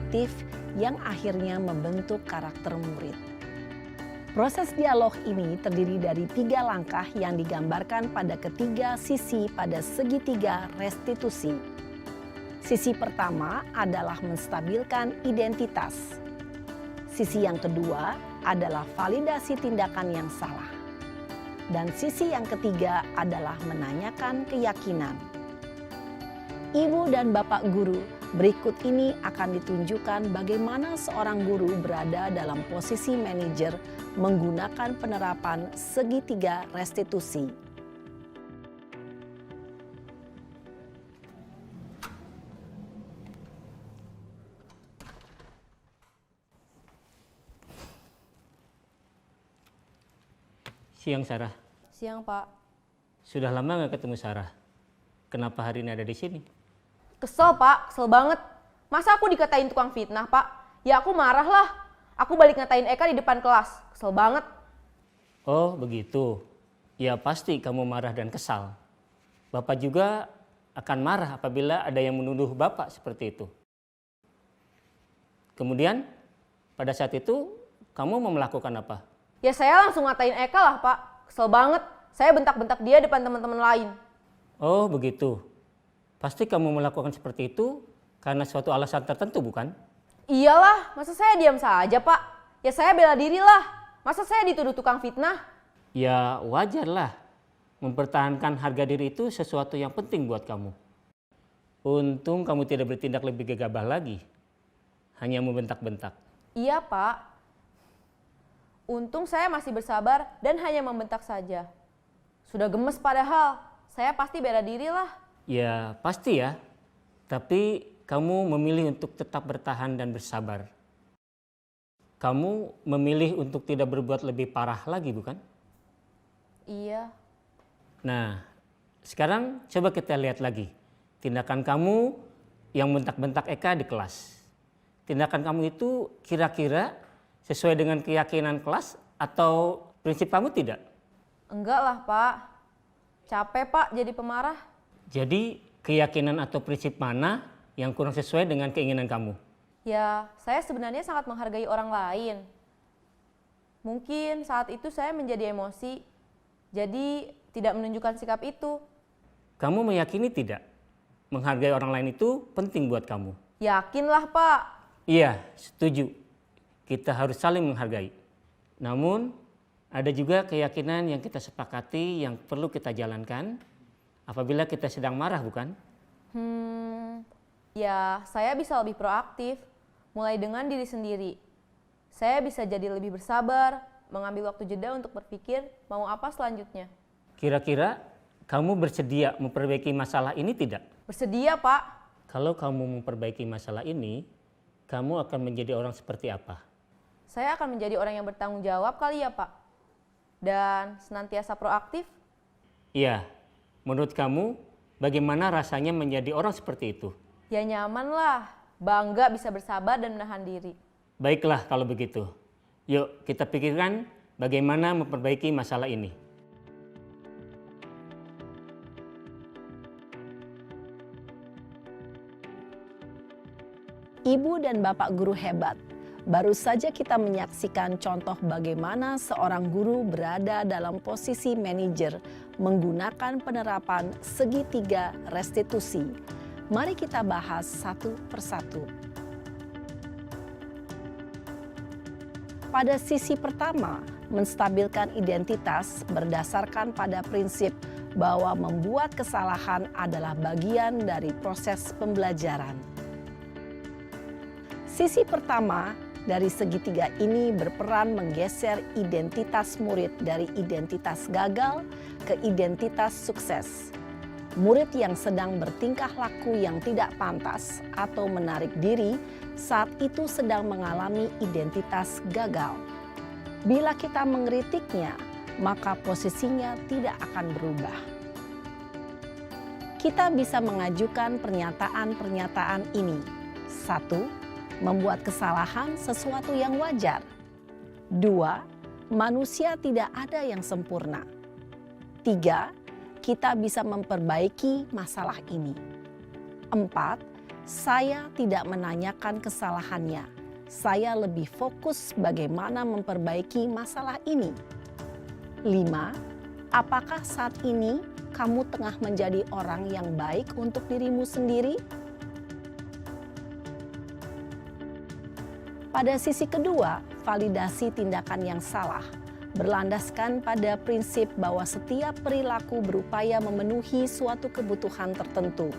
positif yang akhirnya membentuk karakter murid. Proses dialog ini terdiri dari 3 langkah yang digambarkan pada ketiga sisi pada segitiga restitusi. Sisi pertama adalah menstabilkan identitas. Sisi yang kedua adalah validasi tindakan yang salah. Dan sisi yang ketiga adalah menanyakan keyakinan. Ibu dan Bapak guru, berikut ini akan ditunjukkan bagaimana seorang guru berada dalam posisi manajer menggunakan penerapan segitiga restitusi. Siang, Sarah. Siang, Pak. Sudah lama nggak ketemu Sarah. Kenapa hari ini ada di sini? Kesel, Pak. Kesel banget. Masa aku dikatain tukang fitnah, Pak? Ya aku marah lah. Aku balik ngatain Eka di depan kelas. Kesel banget. Oh, begitu. Ya pasti kamu marah dan kesal. Bapak juga akan marah apabila ada yang menuduh Bapak seperti itu. Kemudian, pada saat itu kamu mau melakukan apa? Ya saya langsung ngatain Eka lah, Pak. Kesel banget. Saya bentak-bentak dia depan teman-teman lain. Oh, begitu. Pasti kamu melakukan seperti itu karena suatu alasan tertentu, bukan? Iyalah, masa saya diam saja, Pak? Ya saya bela diri lah. Masa saya dituduh tukang fitnah? Ya wajarlah. Mempertahankan harga diri itu sesuatu yang penting buat kamu. Untung kamu tidak bertindak lebih gegabah lagi. Hanya membentak-bentak. Iya, Pak. Untung saya masih bersabar dan hanya membentak saja. Sudah gemes padahal, saya pasti bela diri lah. Ya pasti ya, tapi kamu memilih untuk tetap bertahan dan bersabar. Kamu memilih untuk tidak berbuat lebih parah lagi, bukan? Iya. Nah, sekarang coba kita lihat lagi. Tindakan kamu yang bentak-bentak Eka di kelas. Tindakan kamu itu kira-kira sesuai dengan keyakinan kelas atau prinsip kamu tidak? Enggak lah, Pak. Capek, Pak, jadi pemarah. Jadi keyakinan atau prinsip mana yang kurang sesuai dengan keinginan kamu? Ya, saya sebenarnya sangat menghargai orang lain. Mungkin saat itu saya menjadi emosi, jadi tidak menunjukkan sikap itu. Kamu meyakini tidak? Menghargai orang lain itu penting buat kamu. Yakinlah, Pak. Iya, setuju. Kita harus saling menghargai. Namun, ada juga keyakinan yang kita sepakati yang perlu kita jalankan apabila kita sedang marah, bukan? Ya saya bisa lebih proaktif, mulai dengan diri sendiri. Saya bisa jadi lebih bersabar, mengambil waktu jeda untuk berpikir mau apa selanjutnya. Kira-kira kamu bersedia memperbaiki masalah ini tidak? Bersedia, Pak. Kalau kamu memperbaiki masalah ini, kamu akan menjadi orang seperti apa? Saya akan menjadi orang yang bertanggung jawab kali ya, Pak. Dan senantiasa proaktif. Iya, menurut kamu bagaimana rasanya menjadi orang seperti itu? Ya nyaman lah, bangga bisa bersabar dan menahan diri. Baiklah kalau begitu. Yuk kita pikirkan bagaimana memperbaiki masalah ini. Ibu dan Bapak guru hebat. Baru saja kita menyaksikan contoh bagaimana seorang guru berada dalam posisi manajer menggunakan penerapan segitiga restitusi. Mari kita bahas satu persatu. Pada sisi pertama, menstabilkan identitas berdasarkan pada prinsip bahwa membuat kesalahan adalah bagian dari proses pembelajaran. Sisi pertama dari segitiga ini berperan menggeser identitas murid dari identitas gagal ke identitas sukses. Murid yang sedang bertingkah laku yang tidak pantas atau menarik diri saat itu sedang mengalami identitas gagal. Bila kita mengkritiknya, maka posisinya tidak akan berubah. Kita bisa mengajukan pernyataan-pernyataan ini. 1. Membuat kesalahan sesuatu yang wajar. 2. Manusia tidak ada yang sempurna. 3. Kita bisa memperbaiki masalah ini. 4. Saya tidak menanyakan kesalahannya. Saya lebih fokus bagaimana memperbaiki masalah ini. 5. Apakah saat ini kamu tengah menjadi orang yang baik untuk dirimu sendiri? Pada sisi kedua, validasi tindakan yang salah berlandaskan pada prinsip bahwa setiap perilaku berupaya memenuhi suatu kebutuhan tertentu.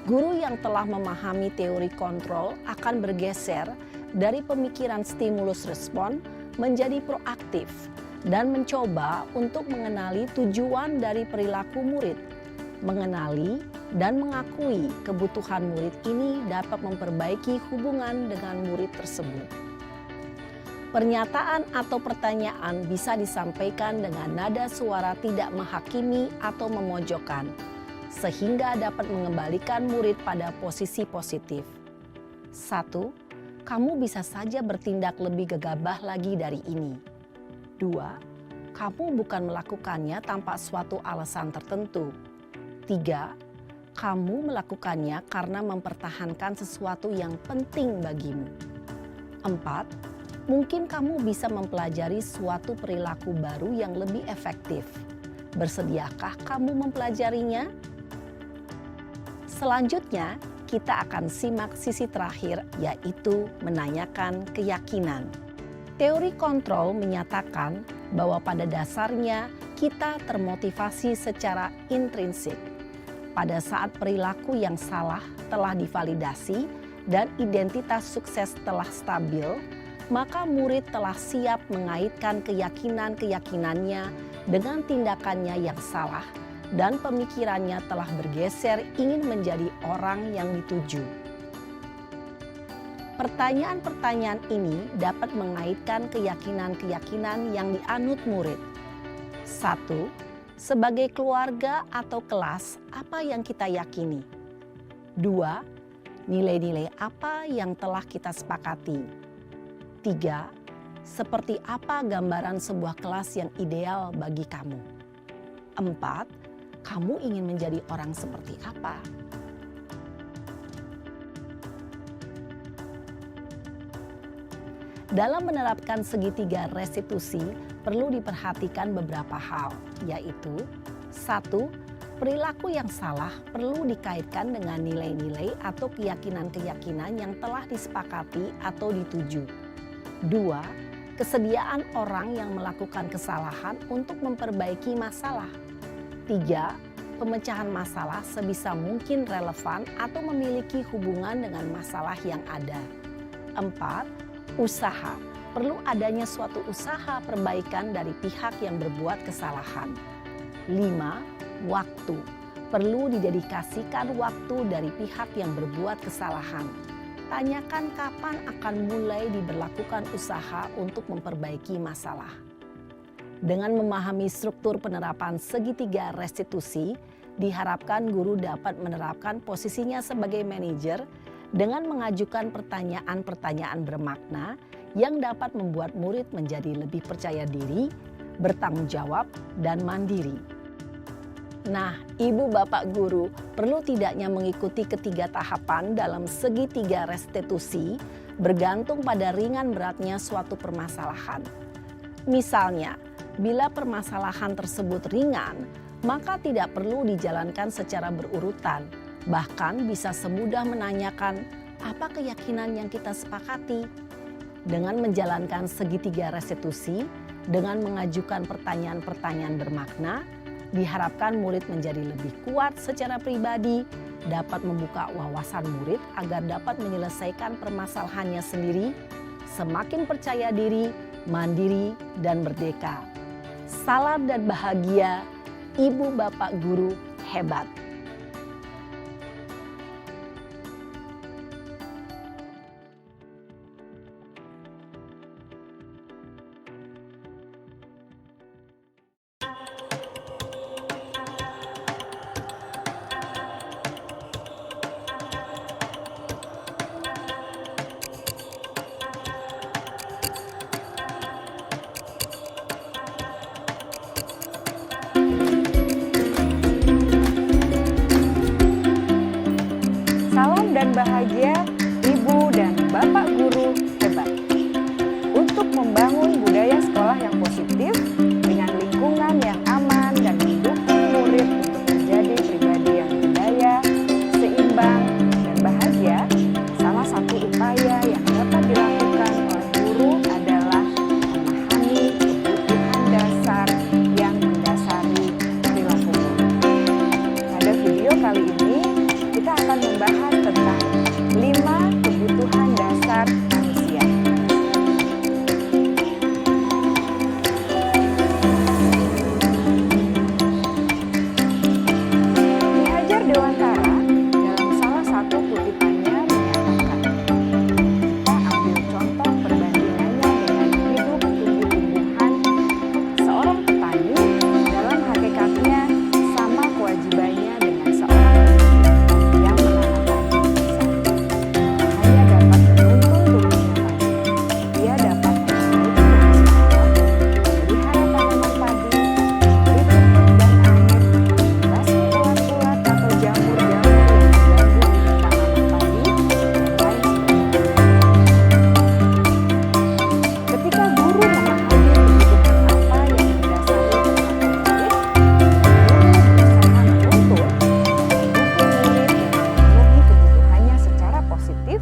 Guru yang telah memahami teori kontrol akan bergeser dari pemikiran stimulus respon menjadi proaktif dan mencoba untuk mengenali tujuan dari perilaku murid. Mengenali dan mengakui kebutuhan murid ini dapat memperbaiki hubungan dengan murid tersebut. Pernyataan atau pertanyaan bisa disampaikan dengan nada suara tidak menghakimi atau memojokkan, sehingga dapat mengembalikan murid pada posisi positif. 1. Kamu bisa saja bertindak lebih gegabah lagi dari ini. 2. Kamu bukan melakukannya tanpa suatu alasan tertentu. 3. Kamu melakukannya karena mempertahankan sesuatu yang penting bagimu. 4. Mungkin kamu bisa mempelajari suatu perilaku baru yang lebih efektif. Bersediakah kamu mempelajarinya? Selanjutnya, kita akan simak sisi terakhir, yaitu menanyakan keyakinan. Teori kontrol menyatakan bahwa pada dasarnya kita termotivasi secara intrinsik. Pada saat perilaku yang salah telah divalidasi dan identitas sukses telah stabil, maka murid telah siap mengaitkan keyakinan-keyakinannya dengan tindakannya yang salah dan pemikirannya telah bergeser ingin menjadi orang yang dituju. Pertanyaan-pertanyaan ini dapat mengaitkan keyakinan-keyakinan yang dianut murid. 1. Sebagai keluarga atau kelas, apa yang kita yakini? 2. Nilai-nilai apa yang telah kita sepakati? 3. Seperti apa gambaran sebuah kelas yang ideal bagi kamu? 4. Kamu ingin menjadi orang seperti apa? Dalam menerapkan segitiga restitusi, perlu diperhatikan beberapa hal, yaitu 1. Perilaku yang salah perlu dikaitkan dengan nilai-nilai atau keyakinan-keyakinan yang telah disepakati atau dituju. 2. Kesediaan orang yang melakukan kesalahan untuk memperbaiki masalah. 3. Pemecahan masalah sebisa mungkin relevan atau memiliki hubungan dengan masalah yang ada. 4. Usaha. Perlu adanya suatu usaha perbaikan dari pihak yang berbuat kesalahan. 5. Waktu. Perlu didedikasikan waktu dari pihak yang berbuat kesalahan. Tanyakan kapan akan mulai diberlakukan usaha untuk memperbaiki masalah. Dengan memahami struktur penerapan segitiga restitusi, diharapkan guru dapat menerapkan posisinya sebagai manajer dengan mengajukan pertanyaan-pertanyaan bermakna yang dapat membuat murid menjadi lebih percaya diri, bertanggung jawab, dan mandiri. Nah, Ibu Bapak Guru perlu tidaknya mengikuti ketiga tahapan dalam segitiga restitusi bergantung pada ringan beratnya suatu permasalahan. Misalnya, bila permasalahan tersebut ringan, maka tidak perlu dijalankan secara berurutan. Bahkan bisa semudah menanyakan apa keyakinan yang kita sepakati. Dengan menjalankan segitiga restitusi, dengan mengajukan pertanyaan-pertanyaan bermakna, diharapkan murid menjadi lebih kuat secara pribadi, dapat membuka wawasan murid agar dapat menyelesaikan permasalahannya sendiri, semakin percaya diri, mandiri, dan merdeka. Salam dan bahagia, Ibu Bapak Guru hebat. dan bahagia, ibu dan bapak guru hebat. Untuk membangun budaya sekolah yang positif dengan lingkungan yang aman dan mendukung murid untuk menjadi pribadi yang berdaya, seimbang, dan bahagia, salah satu upaya yang dapat dilakukan oleh guru adalah memahami kebutuhan dasar yang mendasari perilaku guru. Pada video kali ini, kita akan membahas tentang 5 kebutuhan dasar manusia. Ki Hajar Dewantara dalam salah satu kutipannya menyatakan, kita ambil contoh perbandingannya dengan hidup tumbuh-tumbuhan. Seorang petani dalam hakikatnya sama kewajibannya dengan seorang pemilik yang menanam padi besar. Hanya dapat menuntun tumbuhnya padi. Dia dapat memperbaiki kebersihan, memelihara tanaman padi, memberi pupuk dan air, membasmi ulat-ulat atau jamur-jamur yang mengganggu tanaman padi, dan lain sebagainya. Ketika guru memahami kebutuhan apa yang mendasari perilaku murid, guru berusaha menuntun dan mendukung murid dalam memenuhi kebutuhannya secara positif.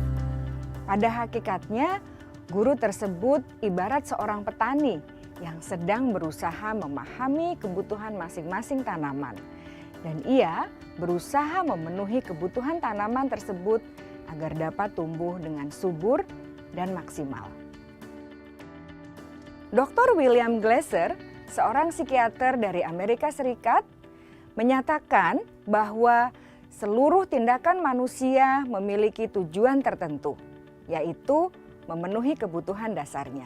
Pada hakikatnya, guru tersebut ibarat seorang petani yang sedang berusaha memahami kebutuhan masing-masing tanaman. Dan ia berusaha memenuhi kebutuhan tanaman tersebut agar dapat tumbuh dengan subur dan maksimal. Dr. William Glasser, seorang psikiater dari Amerika Serikat, menyatakan bahwa seluruh tindakan manusia memiliki tujuan tertentu, yaitu memenuhi kebutuhan dasarnya.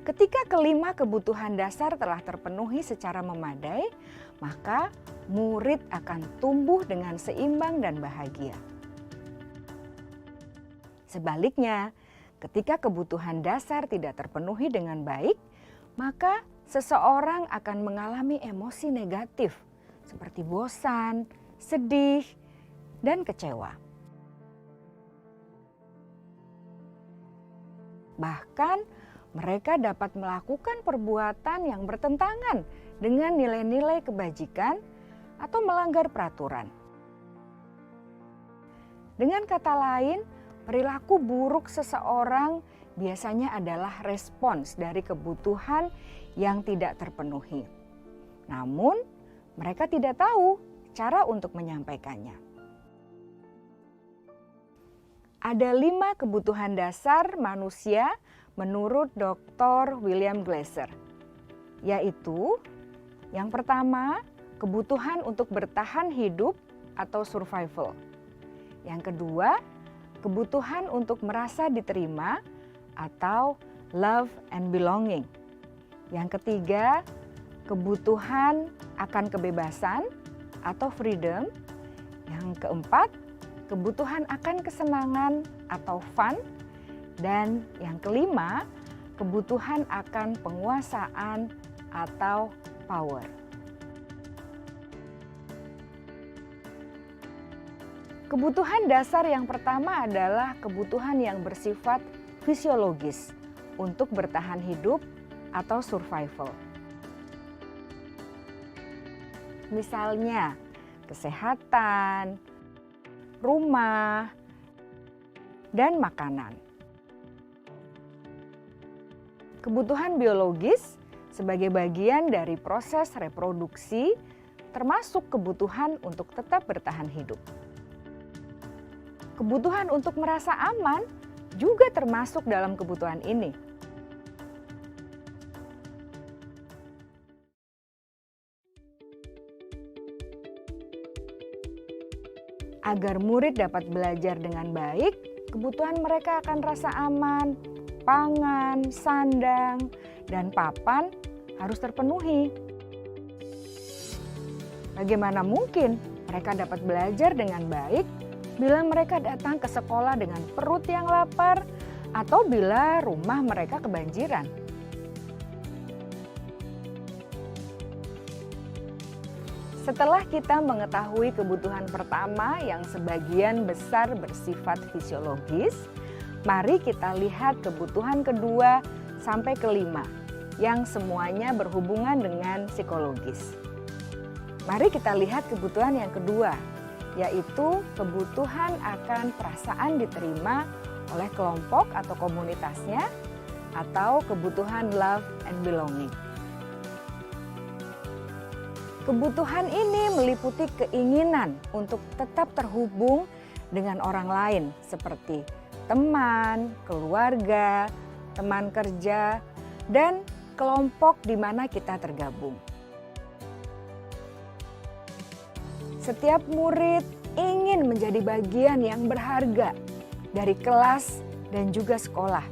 Ketika kelima kebutuhan dasar telah terpenuhi secara memadai, maka murid akan tumbuh dengan seimbang dan bahagia. Sebaliknya, ketika kebutuhan dasar tidak terpenuhi dengan baik, maka seseorang akan mengalami emosi negatif seperti bosan, sedih, dan kecewa. Bahkan mereka dapat melakukan perbuatan yang bertentangan dengan nilai-nilai kebajikan atau melanggar peraturan. Dengan kata lain, perilaku buruk seseorang biasanya adalah respons dari kebutuhan yang tidak terpenuhi. Namun, mereka tidak tahu cara untuk menyampaikannya. Ada 5 kebutuhan dasar manusia menurut Dr. William Glasser, yaitu yang pertama, kebutuhan untuk bertahan hidup atau survival. Yang kedua, kebutuhan untuk merasa diterima atau love and belonging. Yang ketiga, kebutuhan akan kebebasan atau freedom. Yang keempat, kebutuhan akan kesenangan atau fun. Dan yang kelima, kebutuhan akan penguasaan atau power. Kebutuhan dasar yang pertama adalah kebutuhan yang bersifat fisiologis untuk bertahan hidup atau survival. Misalnya, kesehatan, rumah, dan makanan. Kebutuhan biologis sebagai bagian dari proses reproduksi, termasuk kebutuhan untuk tetap bertahan hidup. Kebutuhan untuk merasa aman juga termasuk dalam kebutuhan ini. Agar murid dapat belajar dengan baik, kebutuhan mereka akan rasa aman, pangan, sandang, dan papan harus terpenuhi. Bagaimana mungkin mereka dapat belajar dengan baik bila mereka datang ke sekolah dengan perut yang lapar atau bila rumah mereka Setelah kita mengetahui kebutuhan pertama yang sebagian besar bersifat fisiologis, mari kita lihat kebutuhan kedua sampai kelima yang semuanya berhubungan dengan psikologis. Mari kita lihat kebutuhan yang kedua, yaitu kebutuhan akan perasaan diterima oleh kelompok atau komunitasnya, atau kebutuhan love and belonging. Kebutuhan ini meliputi keinginan untuk tetap terhubung dengan orang lain seperti teman, keluarga, teman kerja, dan kelompok di mana kita tergabung. Setiap murid ingin menjadi bagian yang berharga dari kelas dan juga sekolah.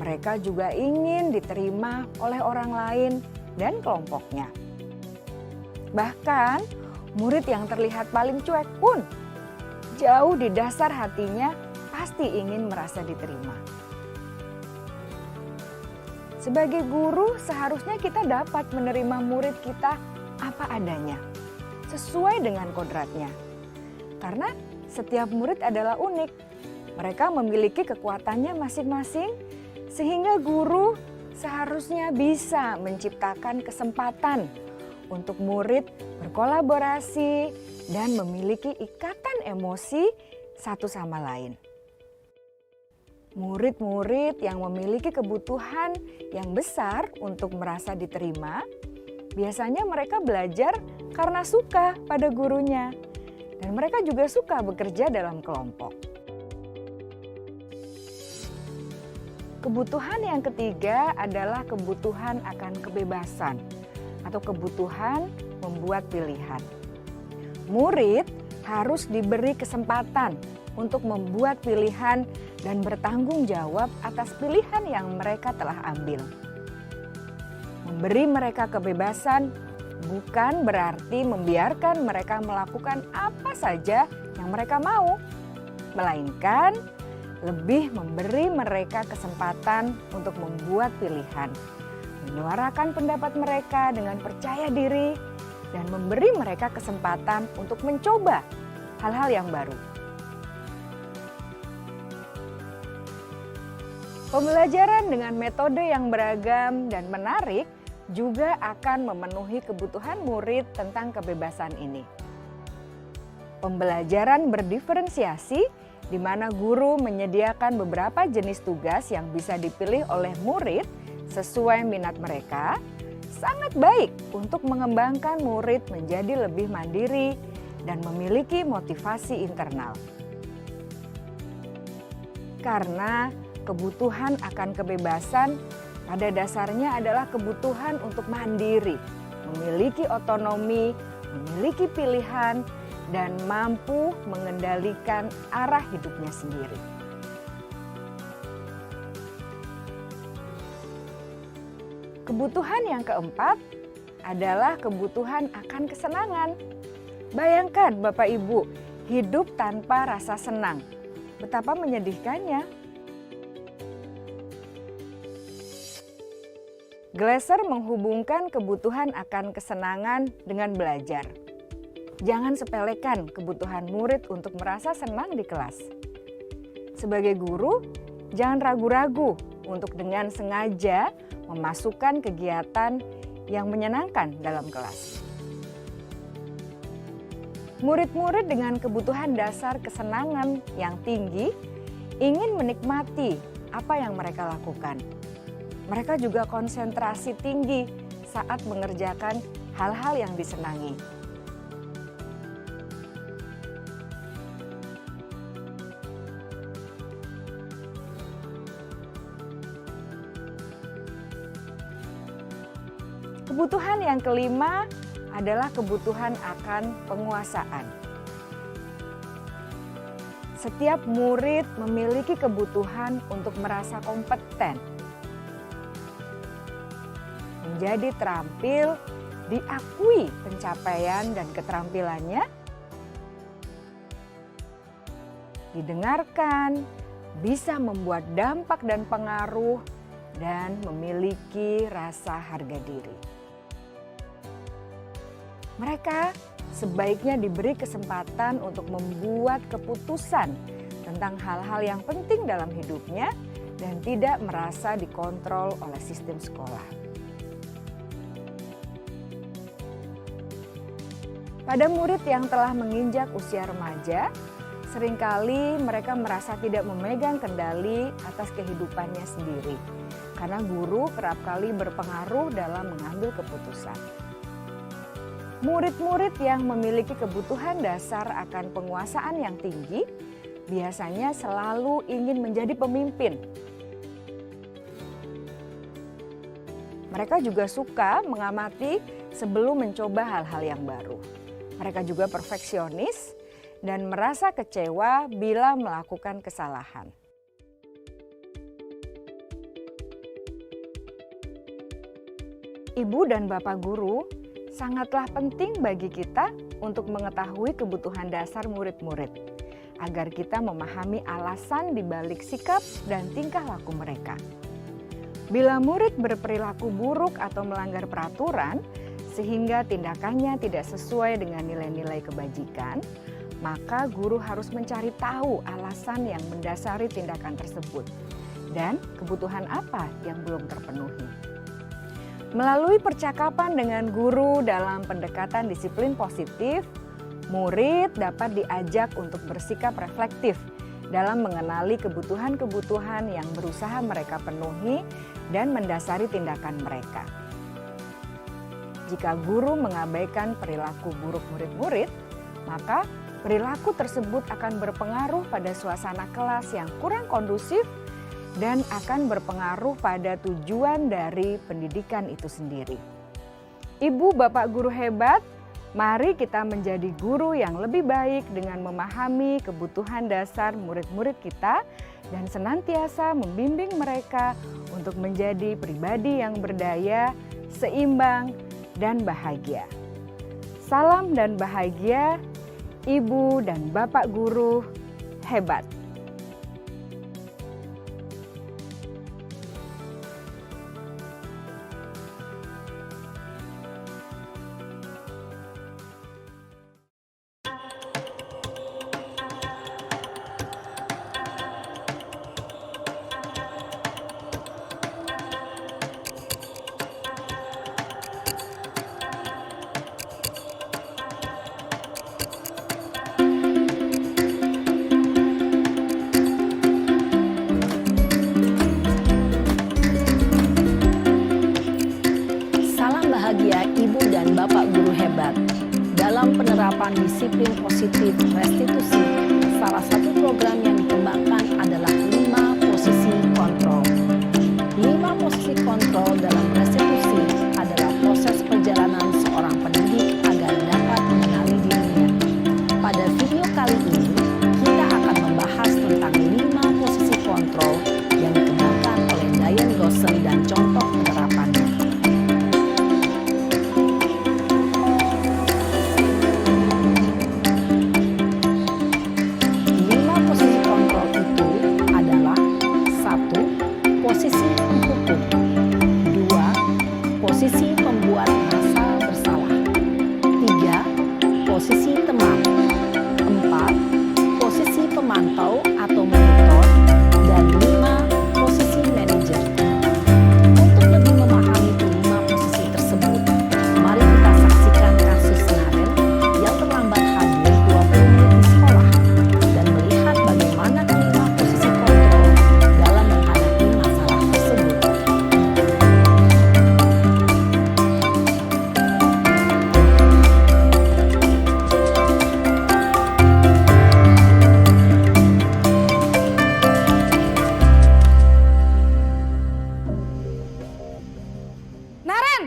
Mereka juga ingin diterima oleh orang lain dan kelompoknya. Bahkan murid yang terlihat paling cuek pun jauh di dasar hatinya pasti ingin merasa diterima. Sebagai guru seharusnya kita dapat menerima murid kita apa adanya, sesuai dengan kodratnya. Karena setiap murid adalah unik. Mereka memiliki kekuatannya masing-masing sehingga guru seharusnya bisa menciptakan kesempatan untuk murid berkolaborasi dan memiliki ikatan emosi satu sama lain. Murid-murid yang memiliki kebutuhan yang besar untuk merasa diterima, biasanya mereka belajar karena suka pada gurunya, dan mereka juga suka bekerja dalam kelompok. Kebutuhan yang ketiga adalah kebutuhan akan kebebasan atau kebutuhan membuat pilihan. Murid harus diberi kesempatan untuk membuat pilihan dan bertanggung jawab atas pilihan yang mereka telah ambil. Memberi mereka kebebasan bukan berarti membiarkan mereka melakukan apa saja yang mereka mau, melainkan lebih memberi mereka kesempatan untuk membuat pilihan, menyuarakan pendapat mereka dengan percaya diri, dan memberi mereka kesempatan untuk mencoba hal-hal yang baru. Pembelajaran dengan metode yang beragam dan menarik juga akan memenuhi kebutuhan murid tentang kebebasan ini. Pembelajaran berdiferensiasi di mana guru menyediakan beberapa jenis tugas yang bisa dipilih oleh murid sesuai minat mereka, sangat baik untuk mengembangkan murid menjadi lebih mandiri dan memiliki motivasi internal. Karena kebutuhan akan kebebasan pada dasarnya adalah kebutuhan untuk mandiri, memiliki otonomi, memiliki pilihan, dan mampu mengendalikan arah hidupnya sendiri. Kebutuhan yang keempat adalah kebutuhan akan kesenangan. Bayangkan Bapak Ibu, hidup tanpa rasa senang. Betapa menyedihkannya. Glasser menghubungkan kebutuhan akan kesenangan dengan belajar. Jangan sepelekan kebutuhan murid untuk merasa senang di kelas. Sebagai guru, jangan ragu-ragu untuk dengan sengaja memasukkan kegiatan yang menyenangkan dalam kelas. Murid-murid dengan kebutuhan dasar kesenangan yang tinggi ingin menikmati apa yang mereka lakukan. Mereka juga konsentrasi tinggi saat mengerjakan hal-hal yang disenangi. Kebutuhan yang kelima adalah kebutuhan akan penguasaan. Setiap murid memiliki kebutuhan untuk merasa kompeten, menjadi terampil, diakui pencapaian dan keterampilannya, didengarkan, bisa membuat dampak dan pengaruh, dan memiliki rasa harga diri. Mereka sebaiknya diberi kesempatan untuk membuat keputusan tentang hal-hal yang penting dalam hidupnya dan tidak merasa dikontrol oleh sistem sekolah. Pada murid yang telah menginjak usia remaja, seringkali mereka merasa tidak memegang kendali atas kehidupannya sendiri, karena guru kerap kali berpengaruh dalam mengambil keputusan. Murid-murid yang memiliki kebutuhan dasar akan penguasaan yang tinggi, biasanya selalu ingin menjadi pemimpin. Mereka juga suka mengamati sebelum mencoba hal-hal yang baru. Mereka juga perfeksionis dan merasa kecewa bila melakukan kesalahan. Ibu dan Bapak guru sangatlah penting bagi kita untuk mengetahui kebutuhan dasar murid-murid, agar kita memahami alasan di balik sikap dan tingkah laku mereka. Bila murid berperilaku buruk atau melanggar peraturan, sehingga tindakannya tidak sesuai dengan nilai-nilai kebajikan, maka guru harus mencari tahu alasan yang mendasari tindakan tersebut dan kebutuhan apa yang belum terpenuhi. Melalui percakapan dengan guru dalam pendekatan disiplin positif, murid dapat diajak untuk bersikap reflektif dalam mengenali kebutuhan-kebutuhan yang berusaha mereka penuhi dan mendasari tindakan mereka. Jika guru mengabaikan perilaku buruk murid-murid, maka perilaku tersebut akan berpengaruh pada suasana kelas yang kurang kondusif dan akan berpengaruh pada tujuan dari pendidikan itu sendiri. Ibu, Bapak guru hebat, mari kita menjadi guru yang lebih baik dengan memahami kebutuhan dasar murid-murid kita dan senantiasa membimbing mereka untuk menjadi pribadi yang berdaya, seimbang, dan bahagia. Salam dan bahagia, Ibu dan Bapak guru hebat. Bahagia Ibu dan Bapak guru hebat. Dalam penerapan disiplin positif restitusi, salah satu program yang dikembangkan adalah 5 posisi kontrol. 5 posisi kontrol dalam restitusi adalah proses perjalanan seorang pendidik agar dapat mengenali dirinya. Pada video kali ini, kita akan membahas tentang 5 posisi kontrol yang dikembangkan oleh Diane Gosson dan contoh penerapannya. Posisi penghukum. 2. Posisi pembuat merasa bersalah. 3. Posisi teman. 4. Posisi pemantau atau monitor. Dan 5. Posisi manajer. Untuk lebih memahami kelima posisi tersebut, mari kita saksikan kasus Naren yang terlambat hadir 20 menit di sekolah dan melihat bagaimana kelima posisi kontrol dalam menghadapi masalah tersebut. Naren!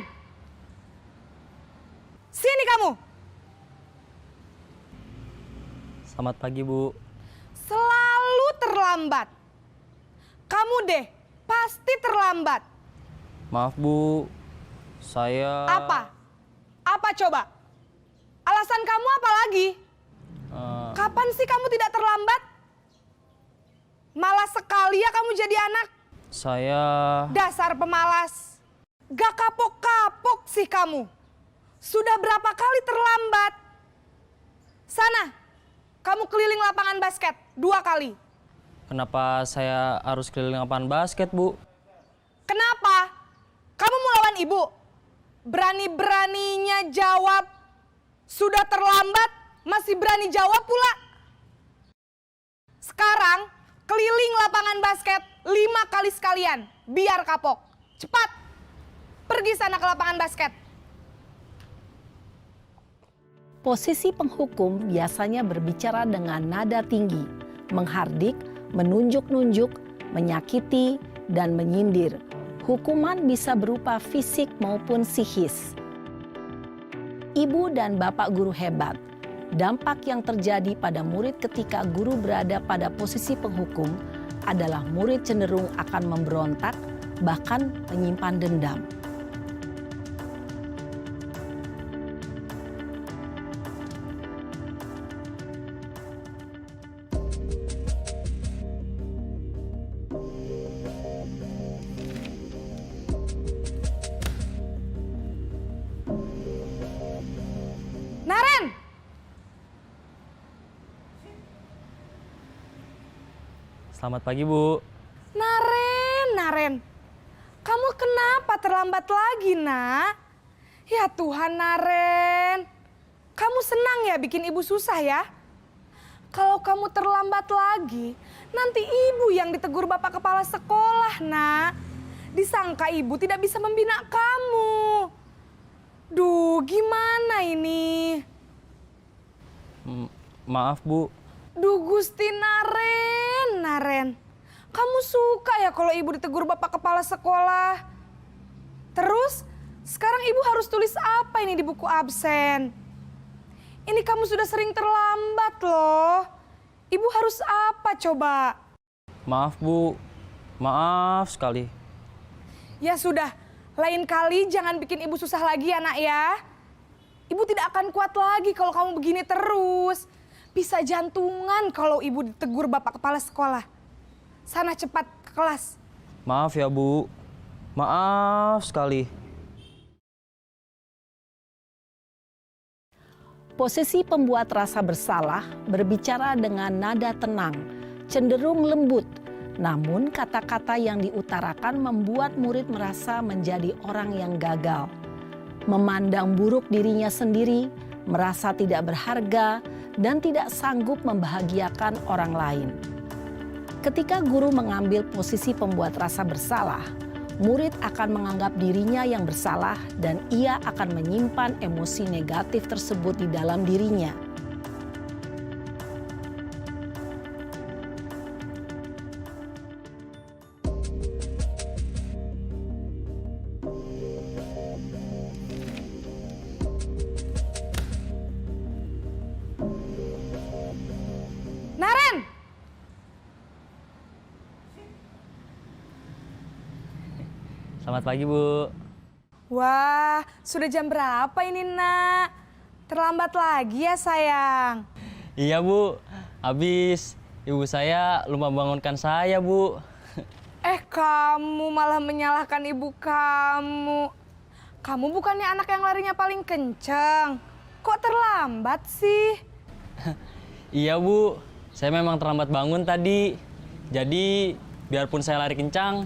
Sini kamu! Selamat pagi, Bu. Selalu terlambat. Kamu deh, pasti terlambat. Maaf, Bu. Saya... Apa? Apa coba? Alasan kamu apa lagi? Kapan sih kamu tidak terlambat? Malas sekali ya kamu jadi anak. Saya... Dasar pemalas. Gak kapok-kapok sih kamu. Sudah berapa kali terlambat? Sana, kamu keliling lapangan basket 2 kali. Kenapa saya harus keliling lapangan basket, Bu? Kenapa? Kamu mau lawan ibu? Berani-beraninya jawab, sudah terlambat, masih berani jawab pula. Sekarang, keliling lapangan basket 5 kali sekalian, biar kapok. Cepat, pergi sana ke lapangan basket. Posisi penghukum biasanya berbicara dengan nada tinggi, menghardik, menunjuk-nunjuk, menyakiti, dan menyindir. Hukuman bisa berupa fisik maupun psikis. Ibu dan bapak guru hebat. Dampak yang terjadi pada murid ketika guru berada pada posisi penghukum adalah murid cenderung akan memberontak, bahkan menyimpan dendam. Naren! Selamat pagi, Bu. Naren. Kamu kenapa terlambat lagi, Nak? Ya Tuhan, Naren. Kamu senang ya bikin ibu susah ya? Kalau kamu terlambat lagi, nanti ibu yang ditegur bapak kepala sekolah, Nak. Disangka ibu tidak bisa membina kamu. Duh, gimana ini? Maaf, Bu. Duh, Gusti Naren. Kamu suka ya kalau ibu ditegur bapak kepala sekolah? Terus, sekarang ibu harus tulis apa ini di buku absen? Ini kamu sudah sering terlambat loh. Ibu harus apa coba? Maaf, Bu. Maaf sekali. Ya sudah, lain kali jangan bikin ibu susah lagi ya, Nak ya. Ibu tidak akan kuat lagi kalau kamu begini terus. Bisa jantungan kalau ibu ditegur bapak kepala sekolah. Sana cepat ke kelas. Maaf ya, Bu. Maaf sekali. Posisi pembuat rasa bersalah berbicara dengan nada tenang, cenderung lembut. Namun kata-kata yang diutarakan membuat murid merasa menjadi orang yang gagal. Memandang buruk dirinya sendiri, merasa tidak berharga, dan tidak sanggup membahagiakan orang lain. Ketika guru mengambil posisi pembuat rasa bersalah, murid akan menganggap dirinya yang bersalah dan ia akan menyimpan emosi negatif tersebut di dalam dirinya. Naren! Selamat pagi, Bu. Wah, sudah jam berapa ini, Nak? Terlambat lagi ya, sayang. Iya, Bu. Habis ibu saya lupa bangunkan saya, Bu. Kamu malah menyalahkan ibu kamu. Kamu bukannya anak yang larinya paling kenceng. Kok terlambat sih? Iya, Bu. Saya memang terlambat bangun tadi. Jadi, biarpun saya lari kencang,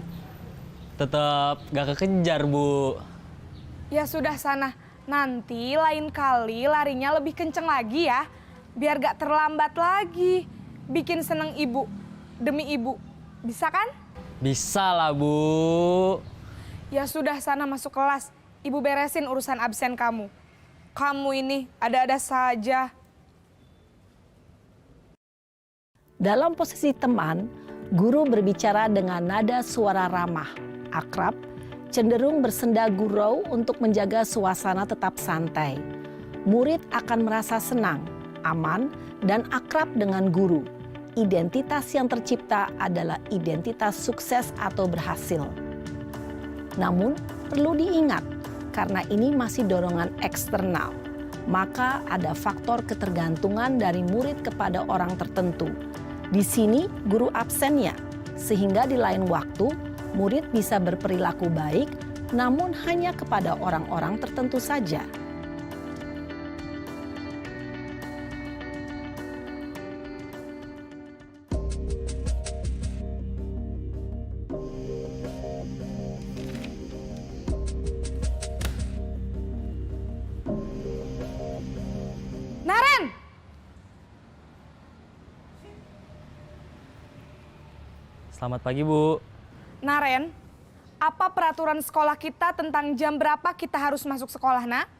tetap gak kekejar, Bu. Ya sudah sana, nanti lain kali larinya lebih kenceng lagi ya. Biar gak terlambat lagi. Bikin seneng ibu, demi ibu. Bisa kan? Bisa lah, Bu. Ya sudah sana masuk kelas. Ibu beresin urusan absen kamu. Kamu ini ada-ada saja. Dalam posisi teman, guru berbicara dengan nada suara ramah, akrab, cenderung bersenda gurau untuk menjaga suasana tetap santai. Murid akan merasa senang, aman, dan akrab dengan guru. Identitas yang tercipta adalah identitas sukses atau berhasil. Namun, perlu diingat, karena ini masih dorongan eksternal, maka ada faktor ketergantungan dari murid kepada orang tertentu. Di sini guru absennya, sehingga di lain waktu murid bisa berperilaku baik, namun hanya kepada orang-orang tertentu saja. Selamat pagi, Bu. Naren, apa peraturan sekolah kita tentang jam berapa kita harus masuk sekolah, nak?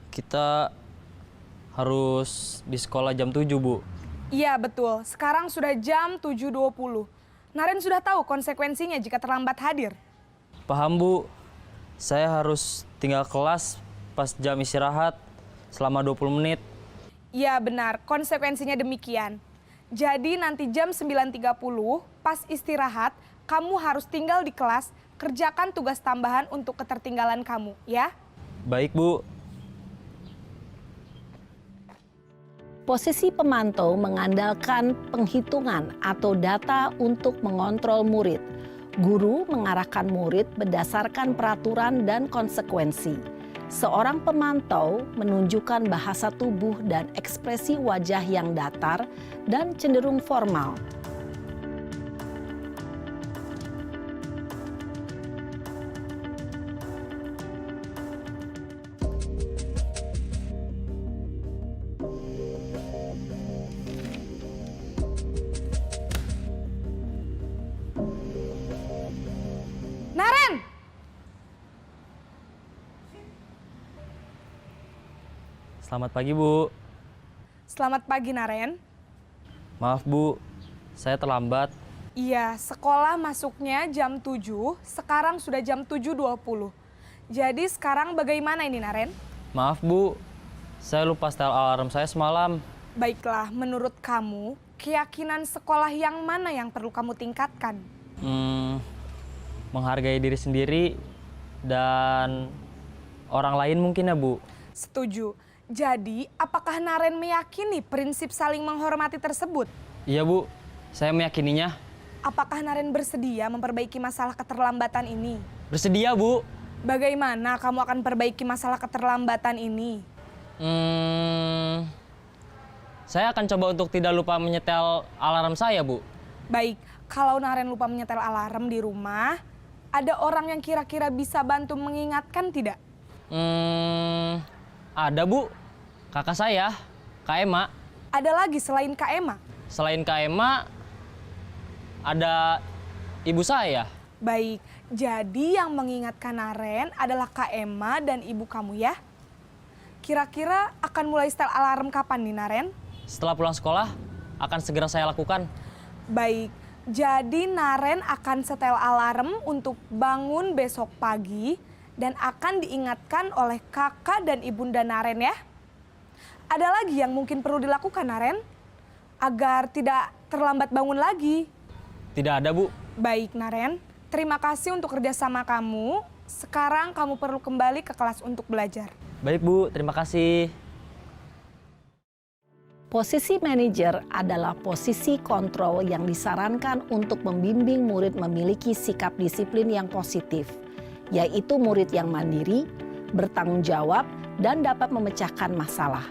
Kita harus di sekolah jam 7, Bu. Iya, betul. Sekarang sudah jam 7.20. Naren sudah tahu konsekuensinya jika terlambat hadir. Paham, Bu. Saya harus tinggal kelas pas jam istirahat selama 20 menit. Iya, benar. Konsekuensinya demikian. Jadi nanti jam 9.30 pas istirahat, kamu harus tinggal di kelas, kerjakan tugas tambahan untuk ketertinggalan kamu, ya? Baik, Bu. Posisi pemantau mengandalkan penghitungan atau data untuk mengontrol murid. Guru mengarahkan murid berdasarkan peraturan dan konsekuensi. Seorang pemantau menunjukkan bahasa tubuh dan ekspresi wajah yang datar dan cenderung formal. Naren! Selamat pagi, Bu. Selamat pagi, Naren. Maaf, Bu. Saya terlambat. Iya, sekolah masuknya jam 7, sekarang sudah jam 7.20. Jadi sekarang bagaimana ini, Naren? Maaf, Bu. Saya lupa setel alarm saya semalam. Baiklah, menurut kamu, keyakinan sekolah yang mana yang perlu kamu tingkatkan? Menghargai diri sendiri dan orang lain mungkin ya, Bu. Setuju. Jadi, apakah Naren meyakini prinsip saling menghormati tersebut? Iya, Bu. Saya meyakininya. Apakah Naren bersedia memperbaiki masalah keterlambatan ini? Bersedia, Bu. Bagaimana kamu akan perbaiki masalah keterlambatan ini? Saya akan coba untuk tidak lupa menyetel alarm saya, Bu. Baik, kalau Naren lupa menyetel alarm di rumah, ada orang yang kira-kira bisa bantu mengingatkan tidak? Ada, Bu. Kakak saya, Kak Ema. Ada lagi selain Kak Ema? Selain Kak Ema, ada ibu saya. Baik, jadi yang mengingatkan Naren adalah Kak Ema dan ibu kamu ya? Kira-kira akan mulai setel alarm kapan nih, Naren? Setelah pulang sekolah, akan segera saya lakukan. Baik, jadi Naren akan setel alarm untuk bangun besok pagi dan akan diingatkan oleh kakak dan ibunda Naren ya. Ada lagi yang mungkin perlu dilakukan, Naren? Agar tidak terlambat bangun lagi. Tidak ada, Bu. Baik, Naren. Terima kasih untuk kerjasama kamu. Sekarang kamu perlu kembali ke kelas untuk belajar. Baik, Bu. Terima kasih. Posisi manajer adalah posisi kontrol yang disarankan untuk membimbing murid memiliki sikap disiplin yang positif, yaitu murid yang mandiri, bertanggung jawab, dan dapat memecahkan masalah.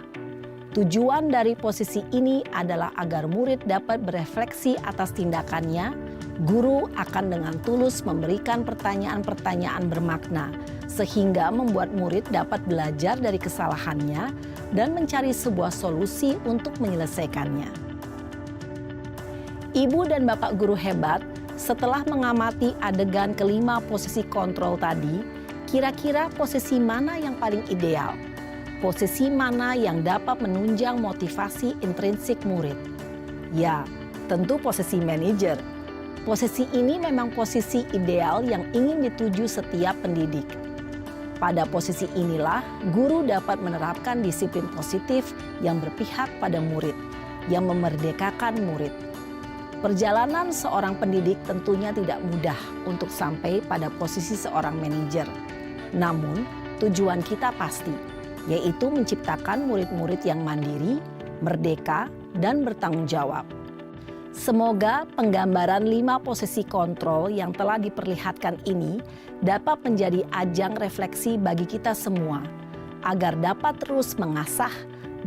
Tujuan dari posisi ini adalah agar murid dapat berefleksi atas tindakannya. Guru akan dengan tulus memberikan pertanyaan-pertanyaan bermakna, sehingga membuat murid dapat belajar dari kesalahannya dan mencari sebuah solusi untuk menyelesaikannya. Ibu dan Bapak guru hebat, setelah mengamati adegan kelima posisi kontrol tadi, kira-kira posisi mana yang paling ideal? Posisi mana yang dapat menunjang motivasi intrinsik murid? Ya, tentu posisi manajer. Posisi ini memang posisi ideal yang ingin dituju setiap pendidik. Pada posisi inilah, guru dapat menerapkan disiplin positif yang berpihak pada murid, yang memerdekakan murid. Perjalanan seorang pendidik tentunya tidak mudah untuk sampai pada posisi seorang manajer. Namun, tujuan kita pasti, yaitu menciptakan murid-murid yang mandiri, merdeka, dan bertanggung jawab. Semoga penggambaran 5 posisi kontrol yang telah diperlihatkan ini dapat menjadi ajang refleksi bagi kita semua, agar dapat terus mengasah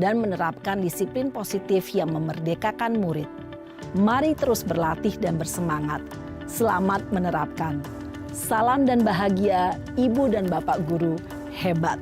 dan menerapkan disiplin positif yang memerdekakan murid. Mari terus berlatih dan bersemangat. Selamat menerapkan. Salam dan bahagia, Ibu dan Bapak guru hebat.